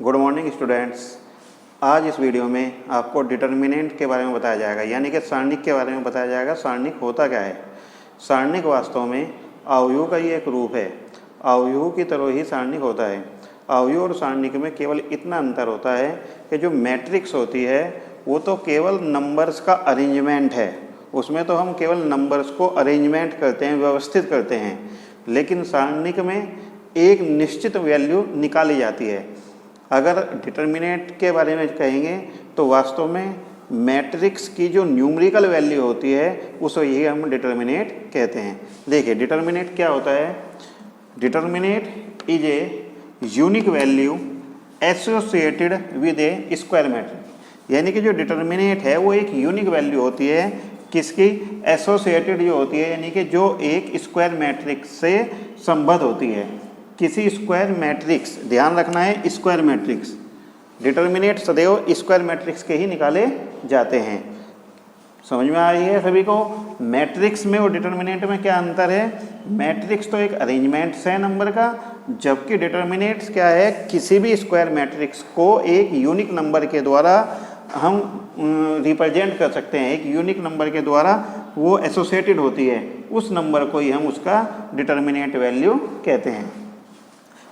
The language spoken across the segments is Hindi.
Good morning students. आज इस वीडियो में आपको डिटर्मिनेंट के बारे में बताया जाएगा, यानी कि सारणिक के बारे में बताया जाएगा। सारणिक होता क्या है? सारणिक वास्तव में अवयव का ही एक रूप है। अवयव की तरह ही सारणिक होता है। अवयव और सारणिक में केवल इतना अंतर होता है कि जो मैट्रिक्स होती है वो तो केवल नंबर्स का अरेंजमेंट है, उसमें तो हम केवल नंबर्स को अरेंजमेंट करते हैं, व्यवस्थित करते हैं। लेकिन सारणिक में एक निश्चित वैल्यू निकाली जाती है। अगर डिटर्मिनेंट के बारे में कहेंगे तो वास्तव में मैट्रिक्स की जो न्यूमेरिकल वैल्यू होती है उसे यही हम डिटर्मिनेंट कहते हैं। देखिए डिटर्मिनेंट क्या होता है। Determinant is a unique value associated with A square matrix, यानी कि जो डिटर्मिनेंट है वो एक यूनिक वैल्यू होती है। किसकी? एसोसिएटेड जो होती है, यानी कि जो एक स्क्वायर मैट्रिक्स से संबद्ध होती है। किसी स्क्वायर मैट्रिक्स, ध्यान रखना है स्क्वायर मैट्रिक्स, डिटर्मिनेंट सदैव स्क्वायर मैट्रिक्स के ही निकाले जाते हैं। समझ में आ रही है सभी को? मैट्रिक्स में और डिटर्मिनेंट में क्या अंतर है? मैट्रिक्स तो एक अरेंजमेंट्स है नंबर का, जबकि डिटर्मिनेंट्स क्या है? किसी भी स्क्वायर मैट्रिक्स को एक यूनिक नंबर के द्वारा हम रिप्रेजेंट कर सकते हैं। एक यूनिक नंबर के द्वारा वो एसोसिएटेड होती है, उस नंबर को ही हम उसका डिटर्मिनेंट वैल्यू कहते हैं।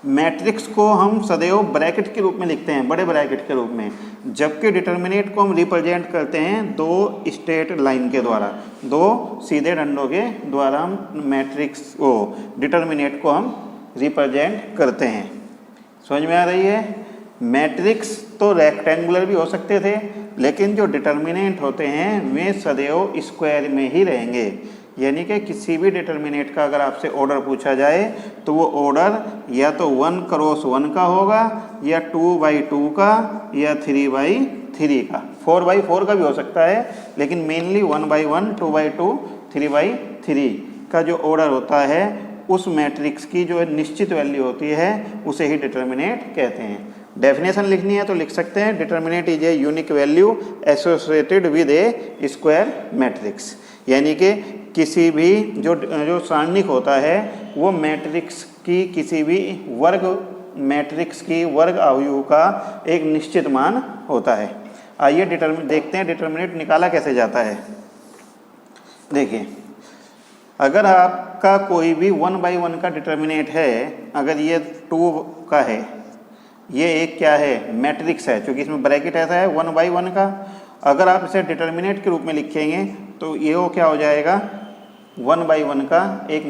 मैट्रिक्स को हम सदैव ब्रैकेट के रूप में लिखते हैं, बड़े ब्रैकेट के रूप में, जबकि डिटर्मिनेंट को हम रिप्रेजेंट करते हैं दो स्ट्रेट लाइन के द्वारा, दो सीधे डंडों के द्वारा हम मैट्रिक्स को, डिटर्मिनेंट को हम रिप्रेजेंट करते हैं। समझ में आ रही है? मैट्रिक्स तो रेक्टेंगुलर भी हो सकते थे, लेकिन जो डिटर्मिनेंट होते हैं वे सदैव स्क्वायर में ही रहेंगे। यानी कि किसी भी डिटर्मिनेंट का अगर आपसे ऑर्डर पूछा जाए तो वो ऑर्डर या तो 1 क्रॉस 1 का होगा, या 2/2 का, या 3/3 का, 4/4 का भी हो सकता है, लेकिन मेनली 1/1, 2/2, 3/3 का जो ऑर्डर होता है उस मैट्रिक्स की जो निश्चित वैल्यू होती है उसे ही डिटर्मिनेंट कहते हैं। डेफिनेशन लिखनी है तो लिख सकते हैं, determinant is a unique value associated with A square matrix, यानी कि किसी भी जो सारणिक होता है वो मैट्रिक्स की किसी भी वर्ग मैट्रिक्स की वर्ग अवयव का एक निश्चित मान होता है। आइए देखते हैं डिटर्मिनेंट निकाला कैसे जाता है। देखिए, अगर आपका कोई भी 1/1 का डिटर्मिनेंट है, अगर ये 2 का है, ये एक क्या है? मैट्रिक्स है, क्योंकि इसमें ब्रैकेट ऐसा है 1/1 का। अगर आप इसे डिटर्मिनेंट के रूप में लिखेंगे तो ये वो क्या हो जाएगा? 1/1 का एक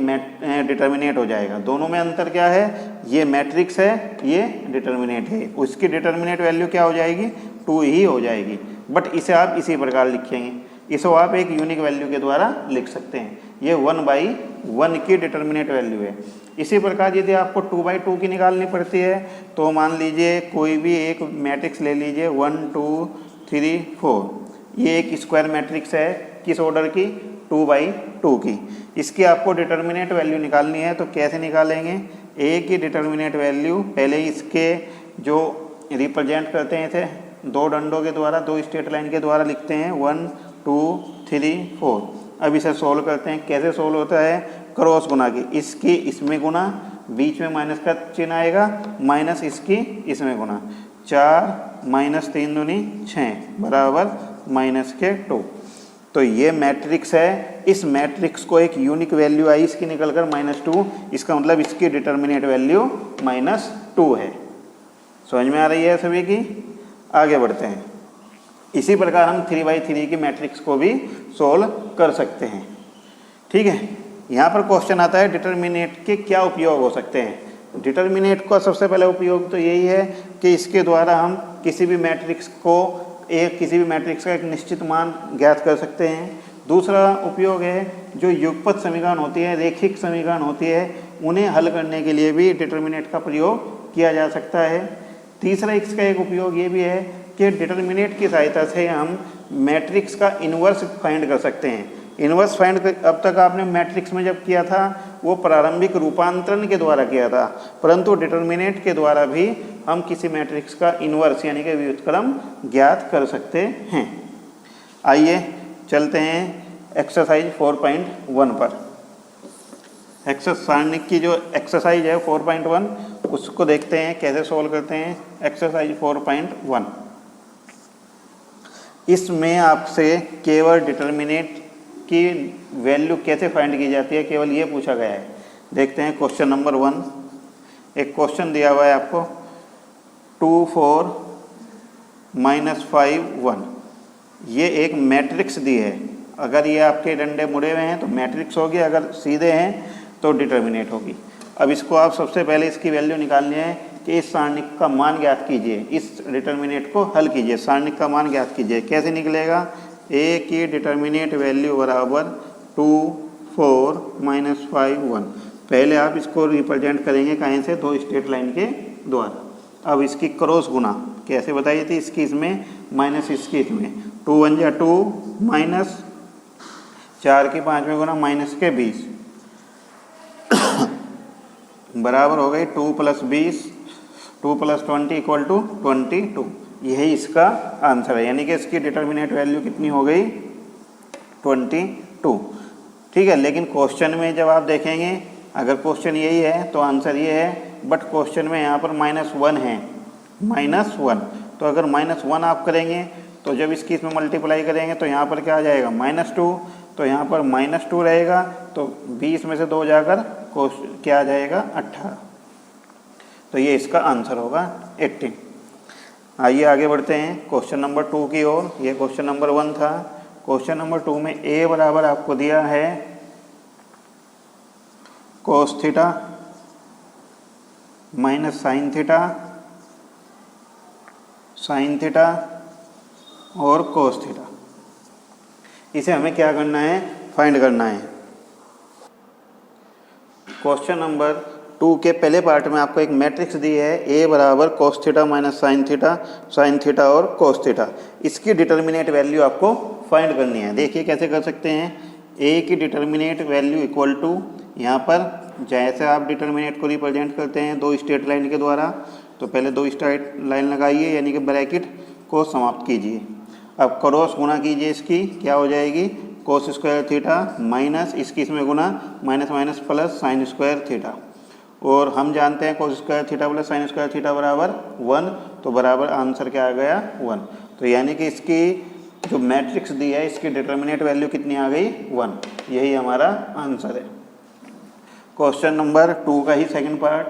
डिटर्मिनेंट हो जाएगा। दोनों में अंतर क्या है? ये मैट्रिक्स है, ये डिटर्मिनेंट है। उसकी डिटर्मिनेंट वैल्यू क्या हो जाएगी? 2 ही हो जाएगी। बट इसे आप इसी प्रकार लिखेंगे, इसको आप एक यूनिक वैल्यू के द्वारा लिख सकते हैं। ये 1/1 की डिटर्मिनेंट वैल्यू है। इसी प्रकार यदि आपको 2/2 की निकालनी पड़ती है तो मान लीजिए कोई भी एक मैट्रिक्स ले लीजिए 1 2 3 4। ये एक स्क्वायर मैट्रिक्स है, किस ऑर्डर की? 2/2 की। इसकी आपको डिटर्मिनेंट वैल्यू निकालनी है तो कैसे निकालेंगे? ए की डिटर्मिनेंट वैल्यू पहले इसके जो रिप्रेजेंट करते हैं थे दो डंडों के द्वारा, दो स्ट्रेट लाइन के द्वारा लिखते हैं 1 2 3 4। अब इसे सोल्व करते हैं। कैसे सोल्व होता है? क्रॉस गुना की, इसकी इसमें गुना, बीच में माइनस का चिन्ह आएगा, माइनस इसकी इसमें गुना, 4 - 3 दूनी 6 बराबर -2। तो ये मैट्रिक्स है, इस मैट्रिक्स को एक यूनिक वैल्यू आई इसकी निकल कर -2, इसका मतलब इसकी डिटर्मिनेंट वैल्यू -2 है। समझ में आ रही है सभी की? आगे बढ़ते हैं। इसी प्रकार हम 3/3 की मैट्रिक्स को भी सोल्व कर सकते हैं। ठीक है, यहाँ पर क्वेश्चन आता है डिटर्मिनेंट के क्या उपयोग हो सकते हैं। डिटर्मिनेंट का सबसे पहला उपयोग तो यही है कि इसके द्वारा हम किसी भी मैट्रिक्स का एक निश्चित मान ज्ञात कर सकते हैं। दूसरा उपयोग है जो युगपत समीकरण होती है, रेखिक समीकरण होती है, उन्हें हल करने के लिए भी डिटर्मिनेंट का प्रयोग किया जा सकता है। तीसरा इसका एक उपयोग ये भी है कि डिटर्मिनेंट की सहायता से हम मैट्रिक्स का इन्वर्स फाइंड कर सकते हैं। इन्वर्स फाइंड अब तक आपने मैट्रिक्स में जब किया था वो प्रारंभिक रूपांतरण के द्वारा किया था, परंतु डिटर्मिनेंट के द्वारा भी हम किसी मैट्रिक्स का इन्वर्स यानी कि व्युत्क्रम ज्ञात कर सकते हैं। आइए चलते हैं एक्सरसाइज 4.1 पर। सारणिक की जो एक्सरसाइज है 4.1 उसको देखते हैं कैसे सोल्व करते हैं। एक्सरसाइज 4.1, इसमें आपसे केवल डिटर्मिनेंट की वैल्यू कैसे फाइंड की जाती है, केवल ये पूछा गया है। देखते हैं क्वेश्चन नंबर 1। एक क्वेश्चन दिया हुआ है आपको 2 4 -5 1। ये एक मैट्रिक्स दी है। अगर ये आपके डंडे मुड़े हुए हैं तो मैट्रिक्स होगी, अगर सीधे हैं तो डिटर्मिनेंट होगी। अब इसको आप सबसे पहले इसकी वैल्यू निकालनी है कि इस सारणिक का मान ज्ञात कीजिए, इस डिटर्मिनेंट को हल कीजिए, सारणिक का मान ज्ञात कीजिए। कैसे निकलेगा? ए की डिटर्मिनेंट वैल्यू बराबर 2 4 -5 1। पहले आप इसको रिप्रेजेंट करेंगे कहीं से, दो स्ट्रेट लाइन के द्वारा। अब इसकी क्रॉस गुना कैसे बताई थी? इसकी इसमें माइनस इसकी इसमें, 2 1 जा 2 माइनस 4 की 5 में गुना माइनस के 20 बराबर हो गई 2 + 20 2 + 20 = 22। यही इसका आंसर है, यानी कि इसकी डिटर्मिनेंट वैल्यू कितनी हो गई? 22। ठीक है, लेकिन क्वेश्चन में जब आप देखेंगे, अगर क्वेश्चन यही है तो आंसर ये है, बट क्वेश्चन में यहाँ पर -1 है, -1। तो अगर -1 आप करेंगे तो जब इसकी इसमें मल्टीप्लाई करेंगे तो यहाँ पर क्या आ जाएगा? -2। तो यहाँ पर -2 रहेगा, तो 20 में से 2 जाकर क्या आ जाएगा? 18। तो ये इसका आंसर होगा 18। आइए आगे बढ़ते हैं क्वेश्चन नंबर 2 की ओर। ये क्वेश्चन नंबर 1 था। क्वेश्चन नंबर 2 में ए बराबर आपको दिया है cos theta minus sine theta और cos थीटा। इसे हमें क्या करना है? फाइंड करना है। क्वेश्चन नंबर 2 के पहले पार्ट में आपको एक मैट्रिक्स दी है, ए बराबर cos theta minus sine theta और cos थीटा। इसकी डिटर्मिनेंट वैल्यू आपको फाइंड करनी है। देखिए कैसे कर सकते हैं। ए की डिटर्मिनेंट वैल्यू इक्वल टू, यहाँ पर जैसे आप डिटर्मिनेंट को रिप्रेजेंट करते हैं दो स्ट्रेट लाइन के द्वारा, तो पहले दो स्ट्रेट लाइन लगाइए, यानी कि ब्रैकेट को समाप्त कीजिए। अब क्रॉस गुना कीजिए, इसकी क्या हो जाएगी? cos स्क्वायर थीटा माइनस इसकी इसमें गुना minus minus plus sine square theta. और हम जानते हैं cos square theta plus sine square theta बराबर 1, तो बराबर आंसर क्या आ गया? 1। तो यानी कि इसकी जो मैट्रिक्स दी है, इसकी डिटर्मिनेंट वैल्यू कितनी आ गई? 1। यही हमारा आंसर है। क्वेश्चन नंबर 2 का ही सेकंड पार्ट,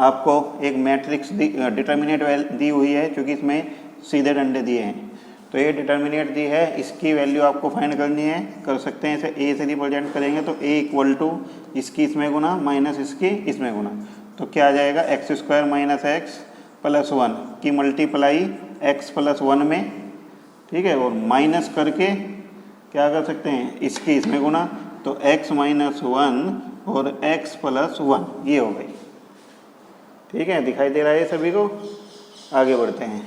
आपको एक मैट्रिक्स डिटर्मिनेंट दी हुई है, क्योंकि इसमें सीधे डंडे दिए हैं। तो ये डिटर्मिनेंट दी है, इसकी वैल्यू आपको फाइंड करनी है। कर सकते हैं इसे ए से रिप्रेजेंट करेंगे, तो ए इक्वल टू इसकी इसमें गुना माइनस इसकी इसमें गुना, तो क्या आ जाएगा? X square minus x plus 1 की मल्टीप्लाई एक्स प्लस 1 में, ठीक है, और माइनस करके क्या कर सकते हैं? इसकी इसमें गुना, तो x माइनस 1 और x प्लस 1 ये हो गई। ठीक है, दिखाई दे रहा है सभी को। आगे बढ़ते हैं।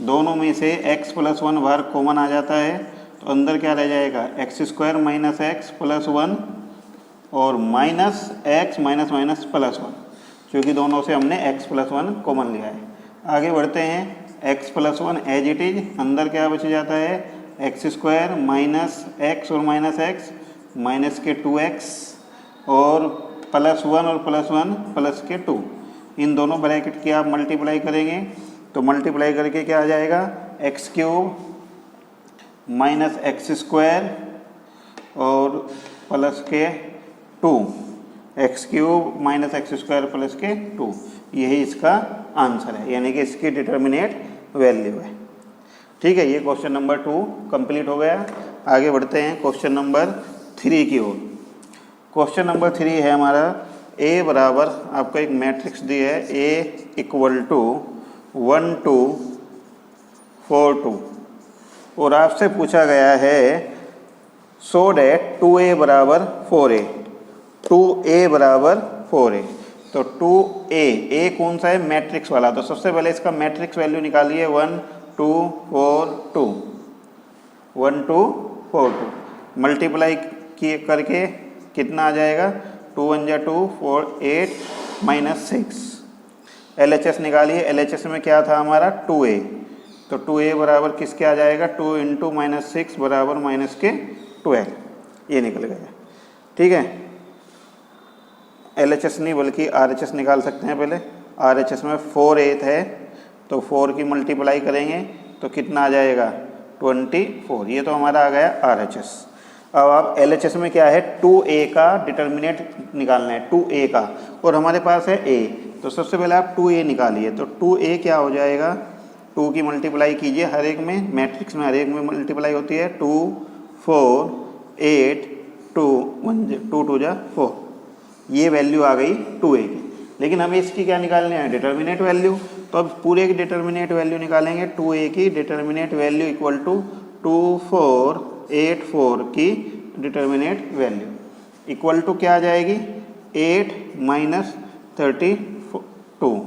दोनों में से x प्लस 1 बाहर कॉमन आ जाता है, तो अंदर क्या रह जाएगा? X square minus x plus 1 और minus x minus minus plus 1, क्योंकि दोनों से हमने x प्लस 1 कॉमन लिया है। आगे बढ़ते हैं। x plus 1 as it is, अंदर क्या बच जाता है? एक्स स्क्वायर माइनस एक्स और माइनस एक्स माइनस के 2x और प्लस 1 और प्लस 1 प्लस के 2। इन दोनों ब्रैकेट की आप मल्टीप्लाई करेंगे, तो मल्टीप्लाई करके क्या आ जाएगा? X cube minus x square और प्लस के 2, x cube minus x square plus के 2। यही इसका आंसर है, यानी कि इसकी डिटर्मिनेंट वैल्यू है। ठीक है, ये क्वेश्चन नंबर 2 कंप्लीट हो गया। आगे बढ़ते हैं क्वेश्चन नंबर 3 की ओर। क्वेश्चन नंबर 3 है हमारा, ए बराबर आपको एक मैट्रिक्स दी है, ए इक्वल टू 1 2 4 2, और आपसे पूछा गया है सो डैट 2a बराबर 4a, 2a बराबर 4a। तो 2a, a कौन सा है? मैट्रिक्स वाला। तो सबसे पहले इसका मैट्रिक्स वैल्यू निकालिए, 1 2 4 2, 1 2 4 2, मल्टीप्लाई किए करके कितना आ जाएगा? 2 1 जा 2 4 8 माइनस 6। LHS निकालिए, LHS में क्या था हमारा? 2a, तो 2a बराबर किसके आ जाएगा? 2 इंटू माइनस 6 बराबर माइनस के 12, ये निकल गया। ठीक है, LHS नहीं बल्कि RHS निकाल सकते हैं पहले। RHS में 4/8 है, तो 4 की मल्टीप्लाई करेंगे तो कितना आ जाएगा 24। ये तो हमारा आ गया RHS। अब आप LHS में क्या है 2A का डिटर्मिनेंट निकालना है, 2A का, और हमारे पास है A, तो सबसे पहले आप 2A निकालिए। तो 2A क्या हो जाएगा, 2 की मल्टीप्लाई कीजिए हर एक में, मैट्रिक्स में हर एक में मल्टीप्लाई होती है, 2 4 8 2 1 2 2 जा 4, ये वैल्यू आ गई 2A की। लेकिन हमें इसकी क्या निकालनी है, डिटर्मिनेंट वैल्यू। तो अब पूरे की डिटर्मिनेंट वैल्यू निकालेंगे, 2A की डिटर्मिनेंट वैल्यू इक्वल टू 2484 की डिटर्मिनेंट वैल्यू इक्वल टू क्या आ जाएगी 8 माइनस 32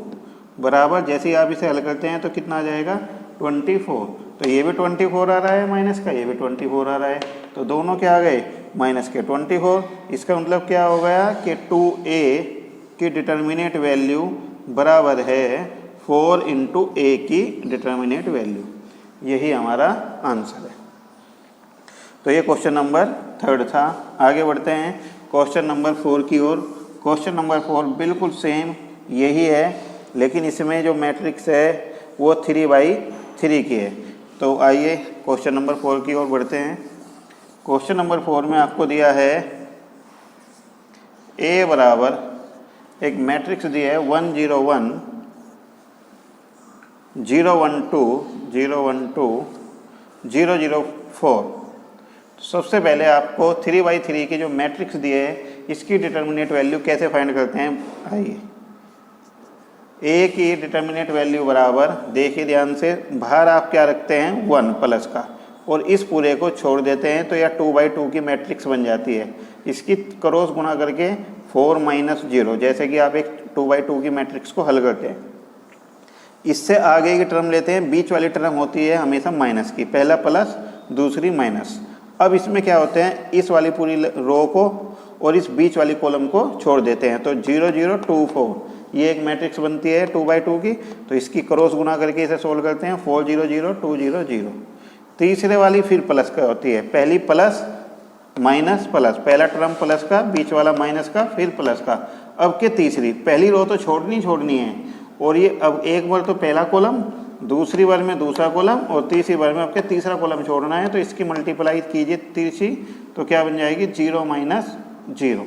बराबर, जैसे ही आप इसे हल करते हैं तो कितना आ जाएगा 24। तो ये भी 24 आ रहा है माइनस का, ये भी 24 आ रहा है, तो दोनों क्या आ गए माइनस के 24। इसका मतलब क्या हो गया कि 2A की डिटर्मिनेंट वैल्यू बराबर है 4 इंटू A की डिटर्मिनेंट वैल्यू। यही हमारा आंसर है। तो ये क्वेश्चन नंबर 3 था। आगे बढ़ते हैं क्वेश्चन नंबर 4 की ओर। क्वेश्चन नंबर 4 बिल्कुल सेम यही है, लेकिन इसमें जो मैट्रिक्स है वो 3/3 की है। तो आइए क्वेश्चन नंबर 4 की ओर बढ़ते हैं। क्वेश्चन नंबर 4 में आपको दिया है A बराबर एक मैट्रिक्स दिया है 1 0 1 0 1 2 0 1 2 0 0 4। सबसे पहले आपको 3/3 की जो मैट्रिक्स दिए है इसकी डिटर्मिनेंट वैल्यू कैसे फाइंड करते हैं। आइए, A की डिटर्मिनेंट वैल्यू बराबर, देखिए ध्यान से, बाहर आप क्या रखते हैं 1 प्लस का, और इस पूरे को छोड़ देते हैं तो यह 2/2 की मैट्रिक्स बन जाती है। इसकी क्रॉस गुणा करके 4 माइनस 0, जैसे कि आप एक 2/2 की मैट्रिक्स को हल करते हैं। इससे आगे की टर्म लेते हैं, बीच वाली टर्म होती है हमेशा माइनस की, पहला प्लस दूसरी माइनस। अब इसमें क्या होते हैं, इस वाली पूरी रो को और इस बीच वाली कॉलम को छोड़ देते हैं, तो 0 0 2 4 ये एक मैट्रिक्स बनती है 2/2 की। तो इसकी क्रॉस गुणा करके इसे सोल्व करते हैं, 4 0 0 2 0 0। तीसरे वाली फिर प्लस का होती है, पहली प्लस माइनस प्लस, पहला टर्म प्लस का, बीच वाला माइनस का, फिर प्लस का। अब के तीसरी, पहली रो तो छोड़नी है, और ये अब एक बार तो पहला कॉलम, दूसरी बार में दूसरा कॉलम, और तीसरी बार में आपके तीसरा कॉलम छोड़ना है। तो इसकी मल्टीप्लाई कीजिए तीसरी, तो क्या बन जाएगी 0 माइनस 0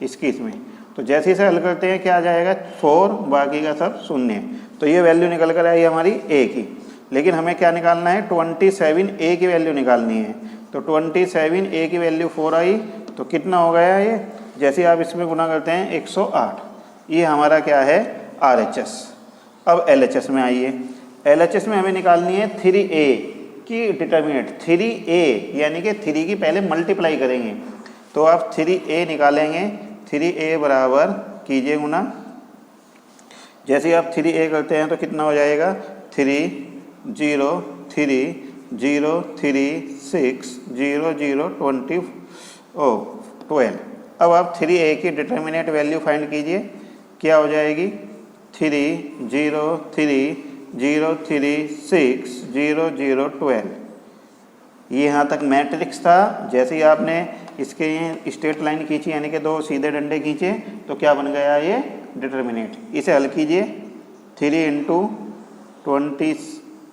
इसकी इसमें। तो जैसे इसे हल करते हैं क्या आ जाएगा 4, बाकी का सब शून्य। तो ये वैल्यू निकल कर आई हमारी A की। लेकिन हमें क्या निकालना है 27A की वैल्यू निकालनी है। तो 27A की वैल्यू 4 आई, तो कितना हो गया ये, जैसे आप इसमें गुना करते हैं 108। ये हमारा क्या है RHS। अब LHS में आइए। LHS में हमें निकालनी है 3A की डिटर्मिनेंट, 3A यानी कि 3 की पहले मल्टीप्लाई करेंगे। तो आप 3A निकालेंगे, 3A बराबर कीजिए गुना, जैसे आप 3A करते हैं तो कितना हो जाएगा 3 0 3 0 3 6 0 0 12। अब आप 3A की डिटर्मिनेंट वैल्यू फाइंड कीजिए, क्या हो जाएगी 3 0 3 0 3 6 0 0 12। ये यहाँ तक मैट्रिक्स था। जैसे ही आपने इसके स्ट्रेट लाइन खींची, यानी कि 2 सीधे डंडे खींचे, तो क्या बन गया ये डिटर्मिनेंट। इसे हल कीजिए, 3 इंटू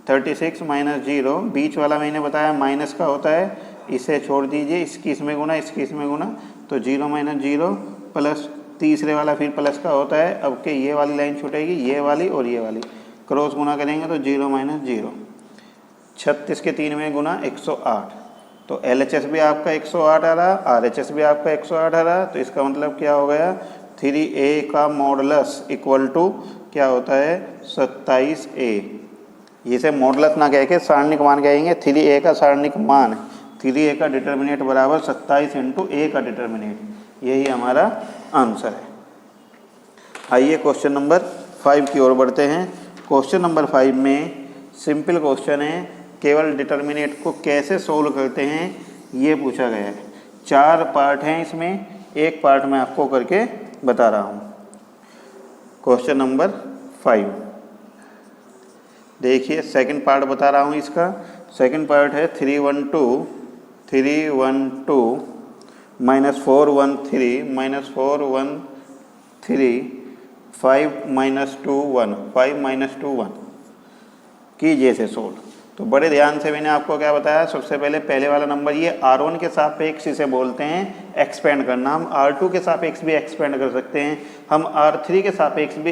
36 माइनस 0, बीच वाला मैंने बताया माइनस का होता है, इसे छोड़ दीजिए, इसकी इसमें गुना, इसकी इसमें गुना, तो 0 माइनस 0 प्लस तीसरे वाला फिर प्लस का होता है। अब के ये वाली लाइन छूटेगी, ये वाली और ये वाली, क्रॉस गुना करेंगे तो 0 माइनस 0, 36 के 3 में गुना 108। तो LHS भी आपका 108 आ रहा, RHS भी आपका 108 आ रहा। तो इसका मतलब क्या हो गया 3A का मॉडुलस इक्वल टू क्या होता है 27A। इसे मॉडुलस ना कह के सारणिक मान कहेंगे, 3A का सारणिक मान, 3A का डिटर्मिनेंट बराबर 27 इंटू A का डिटर्मिनेंट। यही हमारा आंसर है। आइए क्वेश्चन नंबर 5 की ओर बढ़ते हैं। क्वेश्चन नंबर 5 में सिंपल क्वेश्चन है, केवल डिटर्मिनेंट को कैसे सोल्व करते हैं ये पूछा गया है। 4 पार्ट हैं इसमें, एक पार्ट मैं आपको करके बता रहा हूँ। क्वेश्चन नंबर 5 देखिए, सेकंड पार्ट बता रहा हूँ इसका। सेकंड पार्ट है 312 माइनस 413 माइनस 413 5 माइनस 2 1, 5 माइनस 2 1 कीजिए इसे सोल्व। तो बड़े ध्यान से मैंने आपको क्या बताया, सबसे पहले वाला नंबर ये R1 के सापेक्ष इसे बोलते हैं एक्सपेंड करना। हम R2 के सापेक्ष भी एक्सपेंड कर सकते हैं, हम R3 के सापेक्ष भी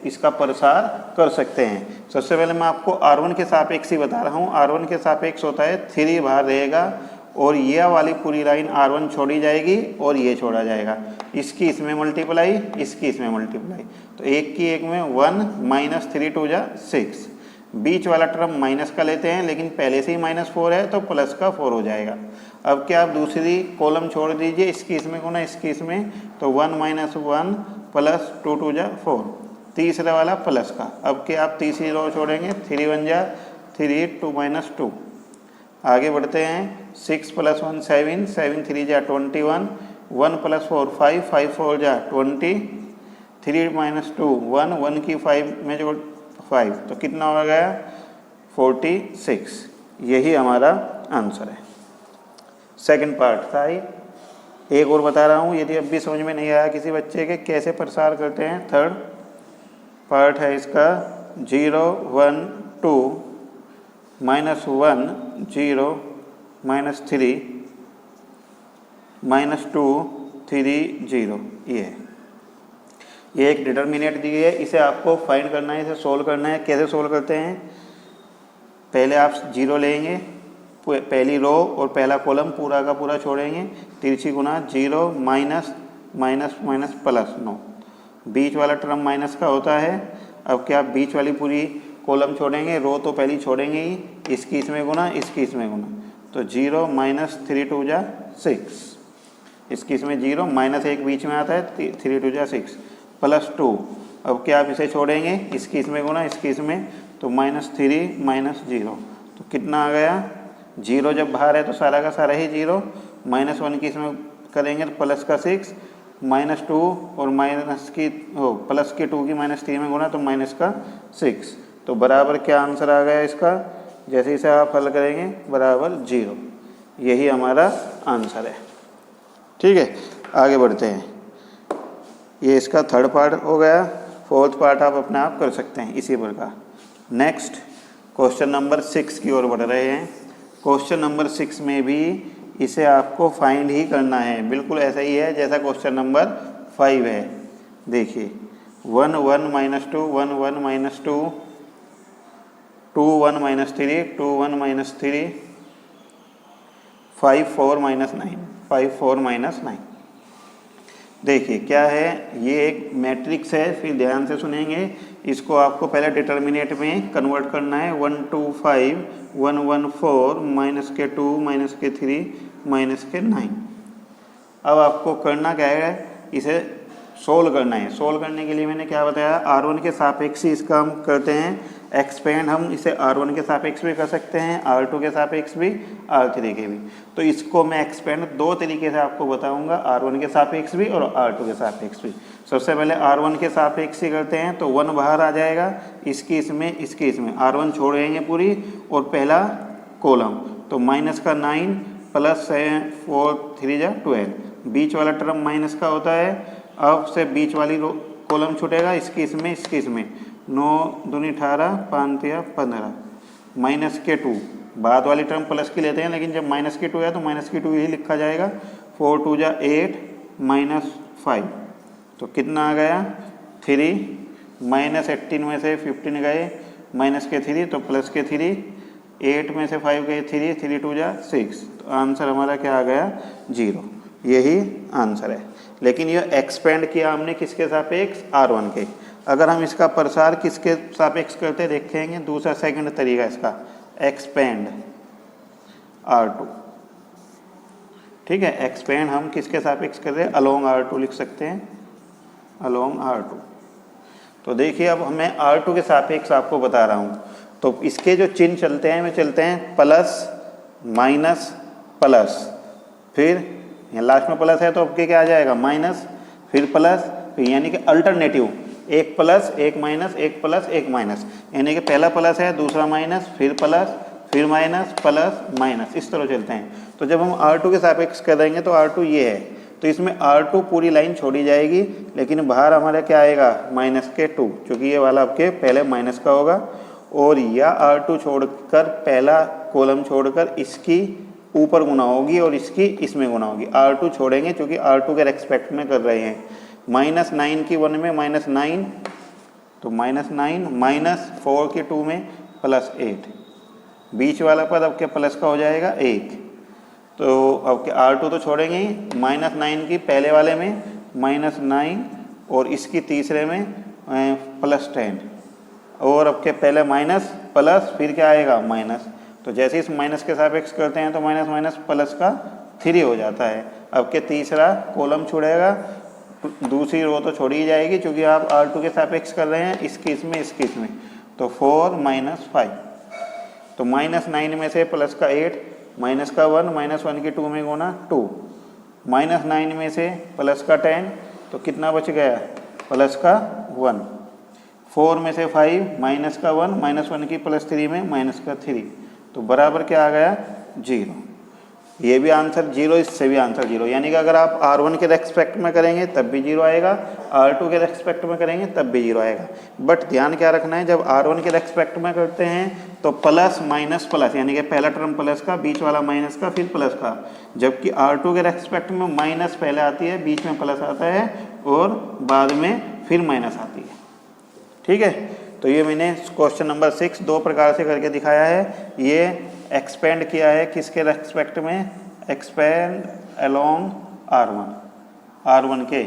इसका प्रसार कर सकते हैं। सबसे पहले मैं आपको R1 के सापेक्ष ही बता रहा हूँ। R1 के सापेक्ष होता है 3 बाहर रहेगा और ये वाली पूरी लाइन R1 छोड़ी जाएगी और ये छोड़ा जाएगा, इसकी इसमें मल्टीप्लाई, इसकी इसमें मल्टीप्लाई, तो एक की एक में 1 माइनस 3 2 जा 6। बीच वाला टर्म माइनस का लेते हैं, लेकिन पहले से ही -4 है तो प्लस का 4 हो जाएगा। अब क्या आप दूसरी कॉलम छोड़ दीजिए, इसकी इसमें गुना इसकी इसमें, तो 1 माइनस 1 प्लस 2 2 जा 4, तीसरा वाला प्लस का। अब क्या आप तीसरी रो छोड़ेंगे, 3 1 जा 3 2 माइनस 2। आगे बढ़ते हैं, 6 प्लस 1 7, 7 3 जा 21, 1 प्लस 4 5, 5 4 जा 20, 3 माइनस 2 1, 1 की 5 में जोड़ 5, तो कितना हो गया 46। यही हमारा आंसर है। सेकंड पार्ट था ये, एक और बता रहा हूँ, यदि अब भी समझ में नहीं आया किसी बच्चे के कैसे प्रसार करते हैं। थर्ड पार्ट है इसका 0 1 2 माइनस 1 0 माइनस 3 माइनस 2 3 0। ये एक डिटर्मिनेंट दी है, इसे आपको फाइंड करना है, इसे सोल्व करना है। कैसे सोल्व करते हैं, पहले आप 0 लेंगे, पहली रो और पहला कॉलम पूरा का पूरा छोड़ेंगे, तिरछी गुना 0 माइनस माइनस माइनस प्लस 9, बीच वाला टर्म माइनस का होता है। अब क्या बीच वाली पूरी कॉलम छोड़ेंगे, रो तो पहली छोड़ेंगे ही, इसकी इसमें गुना इसकी इसमें गुना, तो 0 माइनस 3 2 जा 6, इसकी इसमें 0 माइनस एक बीच में आता है, 3 2 जा 6 प्लस 2। अब क्या आप इसे छोड़ेंगे, इसकी इसमें गुना इसकी इसमें, तो -3 माइनस 0, तो कितना आ गया 0, जब बाहर है तो सारा का सारा ही 0, -1 की इसमें करेंगे प्लस का 6, -2 और प्लस की 2 की -3 में गुना, तो माइनस का 6, तो बराबर क्या आंसर आ गया इसका, जैसे इसे आप हल करेंगे बराबर 0। यही हमारा आंसर है। ठीक है, आगे बढ़ते हैं। ये इसका थर्ड पार्ट हो गया, फोर्थ पार्ट आप अपने आप कर सकते हैं इसी प्रकार। नेक्स्ट क्वेश्चन नंबर 6 की ओर बढ़ रहे हैं। क्वेश्चन नंबर 6 में भी इसे आपको फाइंड ही करना है, बिल्कुल ऐसा ही है जैसा क्वेश्चन नंबर 5 है। देखिए 1 1 minus 2 1 1 minus 2 2 1 minus 3 2 1 minus 3 5 4 minus 9 5 4 minus 9। देखिए क्या है, ये एक मैट्रिक्स है, फिर ध्यान से सुनेंगे। इसको आपको पहले डिटर्मिनेंट में कन्वर्ट करना है। 1 2 5 1 1 4 माइनस के 2 माइनस के 3 माइनस के 9। अब आपको करना क्या है, इसे सोल्व करना है। सोल्व करने के लिए मैंने क्या बताया, R1 के सापेक्ष इसका हम करते हैं एक्सपेंड। हम इसे R1 के सापेक्ष भी कर सकते हैं, R2 के सापेक्ष भी, R3 के भी। तो इसको मैं एक्सपेंड दो तरीके से आपको बताऊंगा, R1 के सापेक्ष भी और R2 के सापेक्ष भी। सबसे पहले R1 के सापेक्ष ही करते हैं, तो 1 बाहर आ जाएगा, इसकी इसमें इसकी इसमें, R1 छोड़ेंगे पूरी और पहला कॉलम, तो माइनस का 9 प्लस 4 3 जा 12, बीच वाला टर्म माइनस का होता है। अब से बीच वाली कॉलम छूटेगा, इसकी इसमें इसकी इसमें, 9 दूनी 18 5 3 15, माइनस के 2, बाद वाली टर्म प्लस की लेते हैं, लेकिन जब माइनस की 2 है तो माइनस की 2 ही लिखा जाएगा। 4 2 जा 8 माइनस 5, तो कितना आ गया 3, माइनस 18 में से 15 गए, माइनस के 3 तो प्लस के 3, 8 में से 5 गए 3, 3 2 जा 6, तो आंसर हमारा क्या आ गया 0। यही आंसर है। लेकिन ये एक्सपेंड किया हमने किसके सापेक्ष, R1 के। अगर हम इसका प्रसार किसके सापेक्ष करते देखेंगे, दूसरा सेकंड तरीका इसका, एक्सपेंड R2। ठीक है, एक्सपेंड हम किसके सापेक्ष कर रहे हैं, अलोंग R2 लिख सकते हैं, अलोंग R2। तो देखिए अब मैं R2 के सापेक्ष आपको बता रहा हूँ, तो इसके जो चिन्ह चलते हैं, वे चलते हैं प्लस माइनस प्लस, फिर यहाँ लास्ट में प्लस है तो आपके क्या आ जाएगा माइनस, फिर प्लस, फिर यानी कि अल्टरनेटिव, एक प्लस एक माइनस एक प्लस एक माइनस, यानी कि पहला प्लस है दूसरा माइनस फिर प्लस फिर माइनस प्लस माइनस, इस तरह चलते हैं। तो जब हम R2 के सापेक्ष कर देंगे तो R2 ये है, तो इसमें R2 पूरी लाइन छोड़ी जाएगी, लेकिन बाहर हमारा क्या आएगा -2, क्योंकि ये वाला आपके पहले माइनस का होगा। और या R2 छोड़कर पहला कॉलम छोड़कर इसकी ऊपर गुना होगी और इसकी इसमें गुना होगी। R2 छोड़ेंगे क्योंकि R2 के रेस्पेक्ट में कर रहे हैं। -9 की 1 में -9, तो -9, -4 की 2 में +8, बीच वाला पद आपके प्लस का हो जाएगा 1। तो आपके R2 तो छोड़ेंगे ही, -9 की पहले वाले में -9 और इसकी तीसरे में +10, और आपके पहले माइनस प्लस फिर क्या आएगा माइनस। तो जैसे इस माइनस के सापेक्ष करते हैं तो माइनस माइनस प्लस का 3 हो जाता है। आपके तीसरा कॉलम छुड़ेगा, दूसरी रो तो छोड़ी ही जाएगी क्योंकि आप R2 के सापेक्ष कर रहे हैं, इसकी इसमें, तो 4 - 5। तो -9 में से प्लस का 8, माइनस का 1, -1 की 2 में गुना 2, -9 में से प्लस का 10, तो कितना बच गया प्लस का 1, 4 में से 5, माइनस का 1, -1 की +3 में माइनस का 3, तो बराबर क्या आ गया 0। ये भी आंसर 0, इससे भी आंसर 0, यानी कि अगर आप R1 के रेस्पेक्ट में करेंगे तब भी 0 आएगा, R2 के रेस्पेक्ट में करेंगे तब भी 0 आएगा। बट ध्यान क्या रखना है, जब R1 के रेस्पेक्ट में करते हैं तो प्लस माइनस प्लस, यानी कि पहला टर्म प्लस का, बीच वाला माइनस का, फिर प्लस का। जबकि R2 के रेस्पेक्ट में माइनस पहले आती है, बीच में प्लस आता है और बाद में फिर माइनस आती है। ठीक है, तो ये मैंने क्वेश्चन नंबर 6 दो प्रकार से करके दिखाया है। ये एक्सपेंड किया है किसके रेस्पेक्ट में, एक्सपेंड अलोंग R1 के,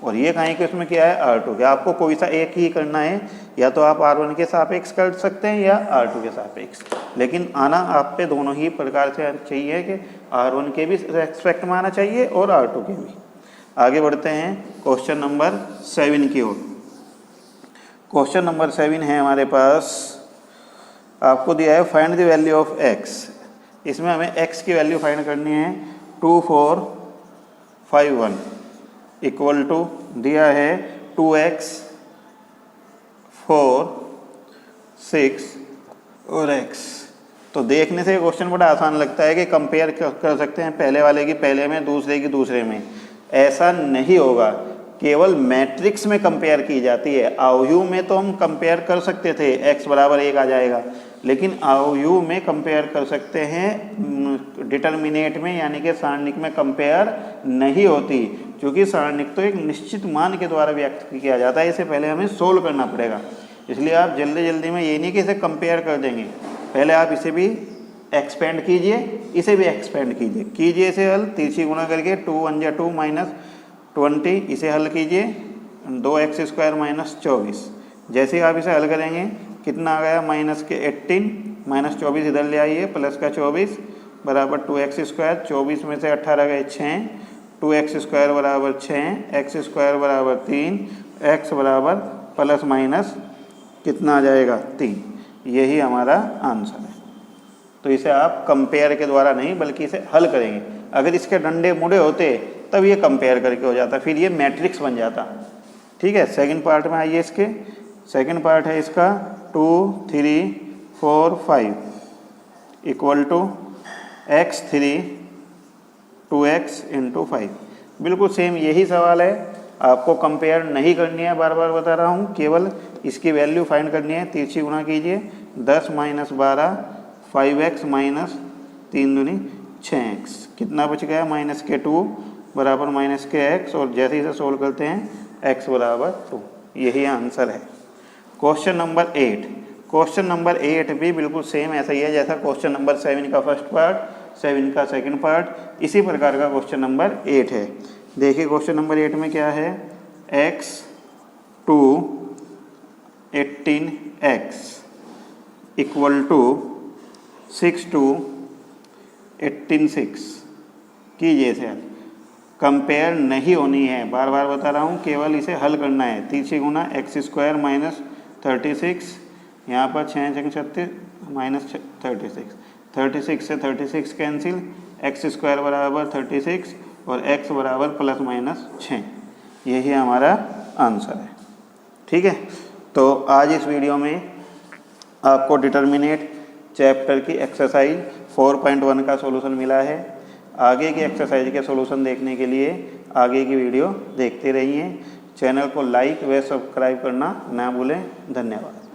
और ये कहीं के उसमें किया है R2 के। आपको कोई सा एक ही करना है, या तो आप R1 के सापेक्ष कर सकते हैं या R2 के सापेक्ष, लेकिन आना आप पे दोनों ही प्रकार से चाहिए कि R1 के भी रेस्पेक्ट में आना चाहिए और R2 के भी। आगे बढ़ते हैं क्वेश्चन नंबर 7 की ओर। क्वेश्चन नंबर 7 है हमारे पास, आपको दिया है find the value of x। इसमें हमें x की वैल्यू फाइंड करनी है। 2 4 5 1 इक्वल टू दिया है 2x 4 6 और x। तो देखने से क्वेश्चन बड़ा आसान लगता है कि कंपेयर कर सकते हैं पहले वाले की पहले में, दूसरे की दूसरे में। ऐसा नहीं होगा, केवल मैट्रिक्स में कंपेयर की जाती है। अवयव में तो हम कंपेयर कर सकते थे, x बराबर 1 आ जाएगा, लेकिन अवयव में कंपेयर कर सकते हैं, डिटर्मिनेंट में यानी कि सारणिक में कंपेयर नहीं होती, क्योंकि सारणिक तो एक निश्चित मान के द्वारा व्यक्त किया जाता है। इसे पहले हमें सोल्व करना पड़ेगा, इसलिए आप जल्दी में ये नहीं कि इसे कंपेयर कर देंगे, पहले आप इसे भी एक्सपेंड कीजिए, इसे भी एक्सपेंड कीजिए इसे हल तिरछी गुणा करके 2 1 जा 2 -20, इसे हल कीजिए 2x² - 24। जैसे ही आप इसे हल करेंगे कितना आ गया -18, -24 इधर ले आइए, प्लस का 24 बराबर 2x², 24 में से 18 गए 6, 2x² बराबर 6, x² बराबर 3, x बराबर प्लस माइनस कितना आ जाएगा 3। यही हमारा आंसर है। तो इसे आप कंपेयर के द्वारा नहीं बल्कि इसे हल करेंगे। अगर इसके डंडे मुड़े होते तब ये कंपेयर करके हो जाता, फिर ये मैट्रिक्स बन जाता। ठीक है, सेकंड पार्ट में आइए। इसके सेकंड पार्ट है इसका 2 3 4 5 इक्वल टू x3 2x × 5। बिल्कुल सेम यही सवाल है, आपको कंपेयर नहीं करनी है, बार बार बता रहा हूँ, केवल इसकी वैल्यू फाइंड करनी है। तिरछी गुणा कीजिए 10 - 12 5x - 3 दूनी 6x, कितना बच गया -2 बराबर -x, और जैसे ही इसे सोल्व करते हैं x बराबर 2। यही आंसर है। Question number 8। क्वेश्चन नंबर 8 भी बिल्कुल सेम ऐसा ही है जैसा क्वेश्चन नंबर 7 का फर्स्ट पार्ट, 7 का सेकंड पार्ट, इसी प्रकार का क्वेश्चन नंबर 8 है। देखिए क्वेश्चन नंबर 8 में क्या है, x 2 18x इक्वल टू 6 2 186। कीजिए इसे हल, कंपेयर नहीं होनी है, बार बार बता रहा हूँ, केवल इसे हल करना है। तिरछी गुना x² - 36, यहाँ पर 6 6 36 -36, 36 से 36 कैंसिल, x² बराबर 36 और x बराबर प्लस माइनस 6। यही हमारा आंसर है। ठीक है, तो आज इस वीडियो में आपको डिटर्मिनेट चैप्टर की एक्सरसाइज 4.1 का सॉल्यूशन मिला है। आगे की एक्सरसाइज के सॉल्यूशन देखने के लिए आगे की वीडियो देखते रहिए। चैनल को लाइक व सब्सक्राइब करना ना भूलें। धन्यवाद।